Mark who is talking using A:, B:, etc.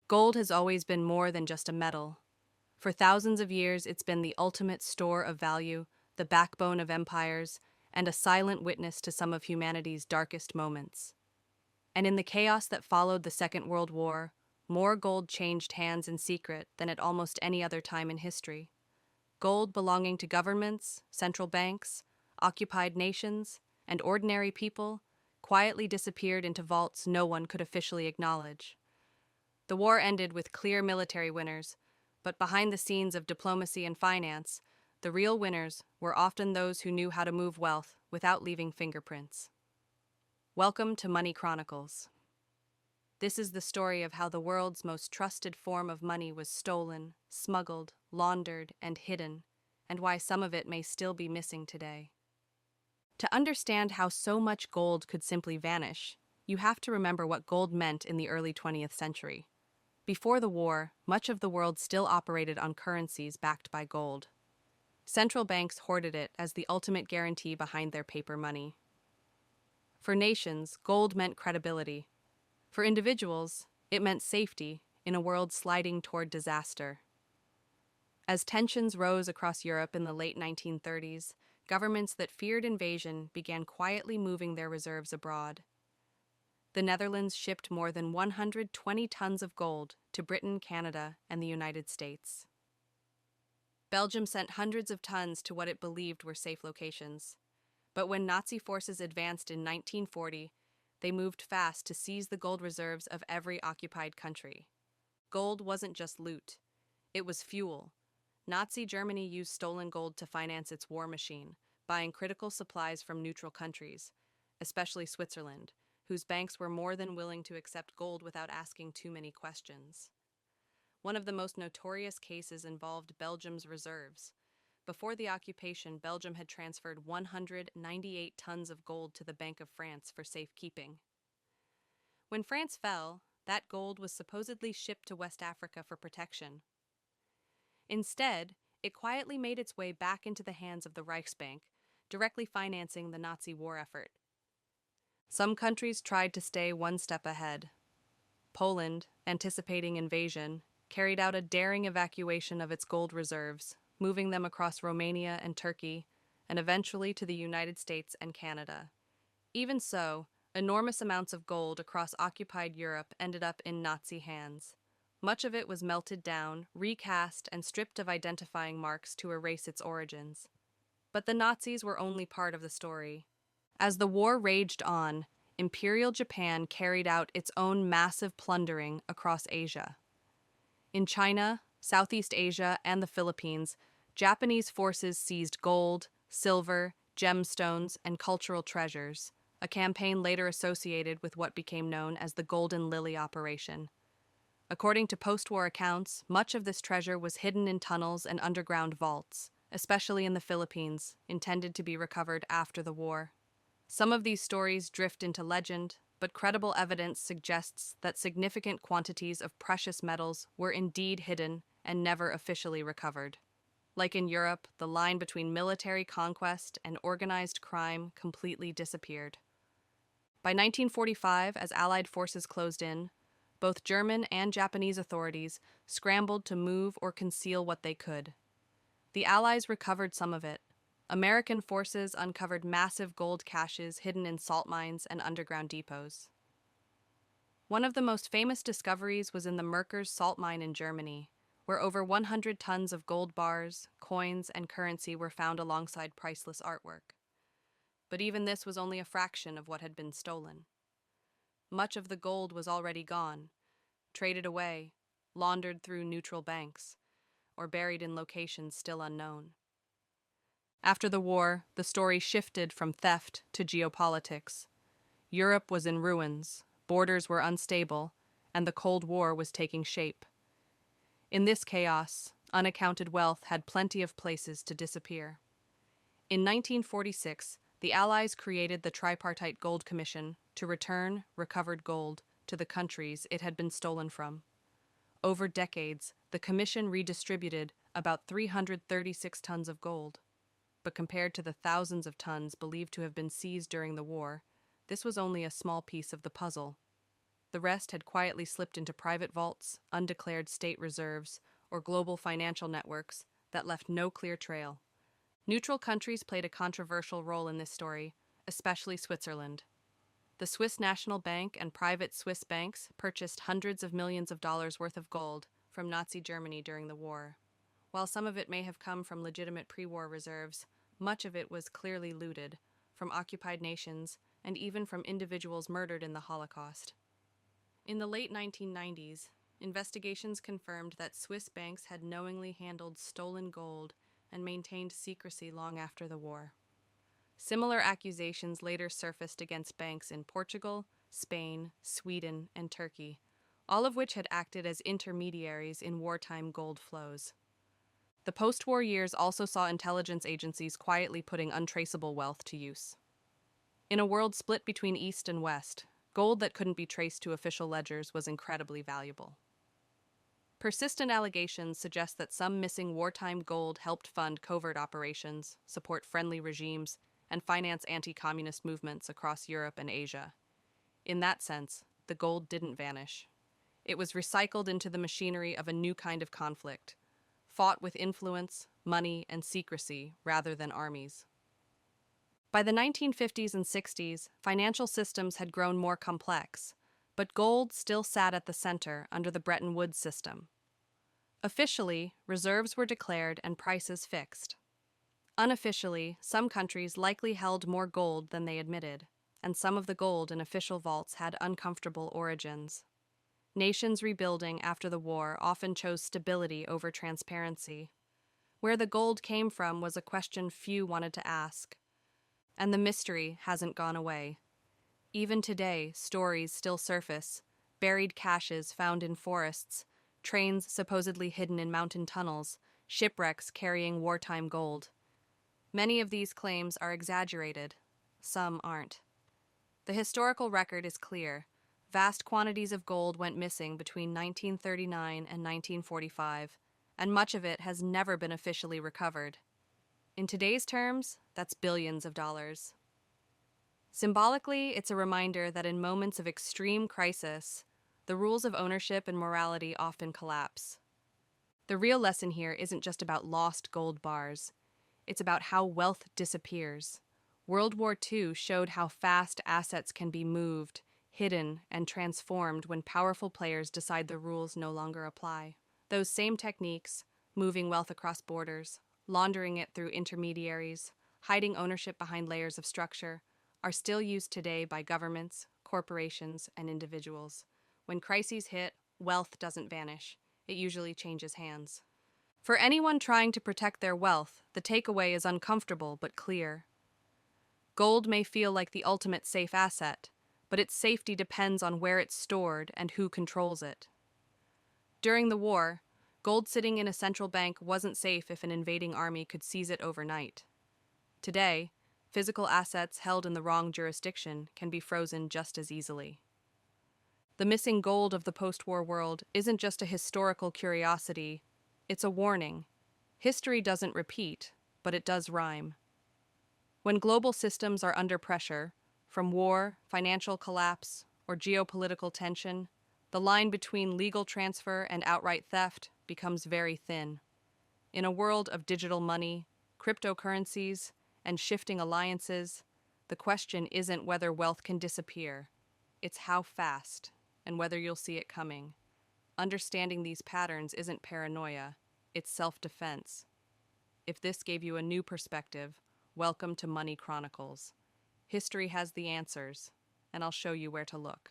A: Gold has always been more than just a metal. For thousands of years, it's been the ultimate store of value, the backbone of empires, and a silent witness to some of humanity's darkest moments. And in the chaos that followed the Second World War, more gold changed hands in secret than at almost any other time in history. Gold belonging to governments, central banks, occupied nations, and ordinary people quietly disappeared into vaults no one could officially acknowledge. The war ended with clear military winners, but behind the scenes of diplomacy and finance, the real winners were often those who knew how to move wealth without leaving fingerprints. Welcome to Money Chronicles. This is the story of how the world's most trusted form of money was stolen, smuggled, laundered, and hidden, and why some of it may still be missing today. To understand how so much gold could simply vanish, you have to remember what gold meant in the early 20th century. Before the war, much of the world still operated on currencies backed by gold. Central banks hoarded it as the ultimate guarantee behind their paper money. For nations, gold meant credibility. For individuals, it meant safety in a world sliding toward disaster. As tensions rose across Europe in the late 1930s, governments that feared invasion began quietly moving their reserves abroad. The Netherlands shipped more than 120 tons of gold to Britain, Canada, and the United States. Belgium sent hundreds of tons to what it believed were safe locations. But when Nazi forces advanced in 1940, they moved fast to seize the gold reserves of every occupied country. Gold wasn't just loot, it was fuel. Nazi Germany used stolen gold to finance its war machine, buying critical supplies from neutral countries, especially Switzerland, whose banks were more than willing to accept gold without asking too many questions. One of the most notorious cases involved Belgium's reserves. Before the occupation, Belgium had transferred 198 tons of gold to the Bank of France for safekeeping. When France fell, that gold was supposedly shipped to West Africa for protection. Instead, it quietly made its way back into the hands of the Reichsbank, directly financing the Nazi war effort. Some countries tried to stay one step ahead. Poland, anticipating invasion, carried out a daring evacuation of its gold reserves, moving them across Romania and Turkey, and eventually to the United States and Canada. Even so, enormous amounts of gold across occupied Europe ended up in Nazi hands. Much of it was melted down, recast, and stripped of identifying marks to erase its origins. But the Nazis were only part of the story. As the war raged on, Imperial Japan carried out its own massive plundering across Asia. In China, Southeast Asia, and the Philippines, Japanese forces seized gold, silver, gemstones, and cultural treasures, a campaign later associated with what became known as the Golden Lily Operation. According to post-war accounts, much of this treasure was hidden in tunnels and underground vaults, especially in the Philippines, intended to be recovered after the war. Some of these stories drift into legend, but credible evidence suggests that significant quantities of precious metals were indeed hidden and never officially recovered. Like in Europe, the line between military conquest and organized crime completely disappeared. By 1945, as Allied forces closed in, both German and Japanese authorities scrambled to move or conceal what they could. The Allies recovered some of it. American forces uncovered massive gold caches hidden in salt mines and underground depots. One of the most famous discoveries was in the Merkers salt mine in Germany, where over 100 tons of gold bars, coins, and currency were found alongside priceless artwork. But even this was only a fraction of what had been stolen. Much of the gold was already gone, traded away, laundered through neutral banks, or buried in locations still unknown. After the war, the story shifted from theft to geopolitics. Europe was in ruins, borders were unstable, and the Cold War was taking shape. In this chaos, unaccounted wealth had plenty of places to disappear. In 1946, the Allies created the Tripartite Gold Commission to return recovered gold to the countries it had been stolen from. Over decades, the commission redistributed about 336 tons of gold. But compared to the thousands of tons believed to have been seized during the war, this was only a small piece of the puzzle. The rest had quietly slipped into private vaults, undeclared state reserves, or global financial networks that left no clear trail. Neutral countries played a controversial role in this story, especially Switzerland. The Swiss National Bank and private Swiss banks purchased hundreds of millions of dollars worth of gold from Nazi Germany during the war. While some of it may have come from legitimate pre-war reserves, much of it was clearly looted, from occupied nations and even from individuals murdered in the Holocaust. In the late 1990s, investigations confirmed that Swiss banks had knowingly handled stolen gold and maintained secrecy long after the war. Similar accusations later surfaced against banks in Portugal, Spain, Sweden, and Turkey, all of which had acted as intermediaries in wartime gold flows. The post-war years also saw intelligence agencies quietly putting untraceable wealth to use. In a world split between East and West, gold that couldn't be traced to official ledgers was incredibly valuable. Persistent allegations suggest that some missing wartime gold helped fund covert operations, support friendly regimes, and finance anti-communist movements across Europe and Asia. In that sense, the gold didn't vanish. It was recycled into the machinery of a new kind of conflict, fought with influence, money, and secrecy rather than armies. By the 1950s and 60s, financial systems had grown more complex, but gold still sat at the center under the Bretton Woods system. Officially, reserves were declared and prices fixed. Unofficially, some countries likely held more gold than they admitted, and some of the gold in official vaults had uncomfortable origins. Nations rebuilding after the war often chose stability over transparency. Where the gold came from was a question few wanted to ask. And the mystery hasn't gone away. Even today, stories still surface: buried caches found in forests, trains supposedly hidden in mountain tunnels, shipwrecks carrying wartime gold. Many of these claims are exaggerated. Some aren't. The historical record is clear. Vast quantities of gold went missing between 1939 and 1945, and much of it has never been officially recovered. In today's terms, that's billions of dollars. Symbolically, it's a reminder that in moments of extreme crisis, the rules of ownership and morality often collapse. The real lesson here isn't just about lost gold bars. It's about how wealth disappears. World War II showed how fast assets can be moved, hidden, and transformed when powerful players decide the rules no longer apply. Those same techniques, moving wealth across borders, laundering it through intermediaries, hiding ownership behind layers of structure, are still used today by governments, corporations, and individuals. When crises hit, wealth doesn't vanish. It usually changes hands. For anyone trying to protect their wealth, the takeaway is uncomfortable but clear. Gold may feel like the ultimate safe asset, but its safety depends on where it's stored and who controls it. During the war, gold sitting in a central bank wasn't safe if an invading army could seize it overnight. Today, physical assets held in the wrong jurisdiction can be frozen just as easily. The missing gold of the post-war world isn't just a historical curiosity, it's a warning. History doesn't repeat, but it does rhyme. When global systems are under pressure, from war, financial collapse, or geopolitical tension, the line between legal transfer and outright theft becomes very thin. In a world of digital money, cryptocurrencies, and shifting alliances, the question isn't whether wealth can disappear, it's how fast, and whether you'll see it coming. Understanding these patterns isn't paranoia, it's self-defense. If this gave you a new perspective, welcome to Money Chronicles. History has the answers, and I'll show you where to look.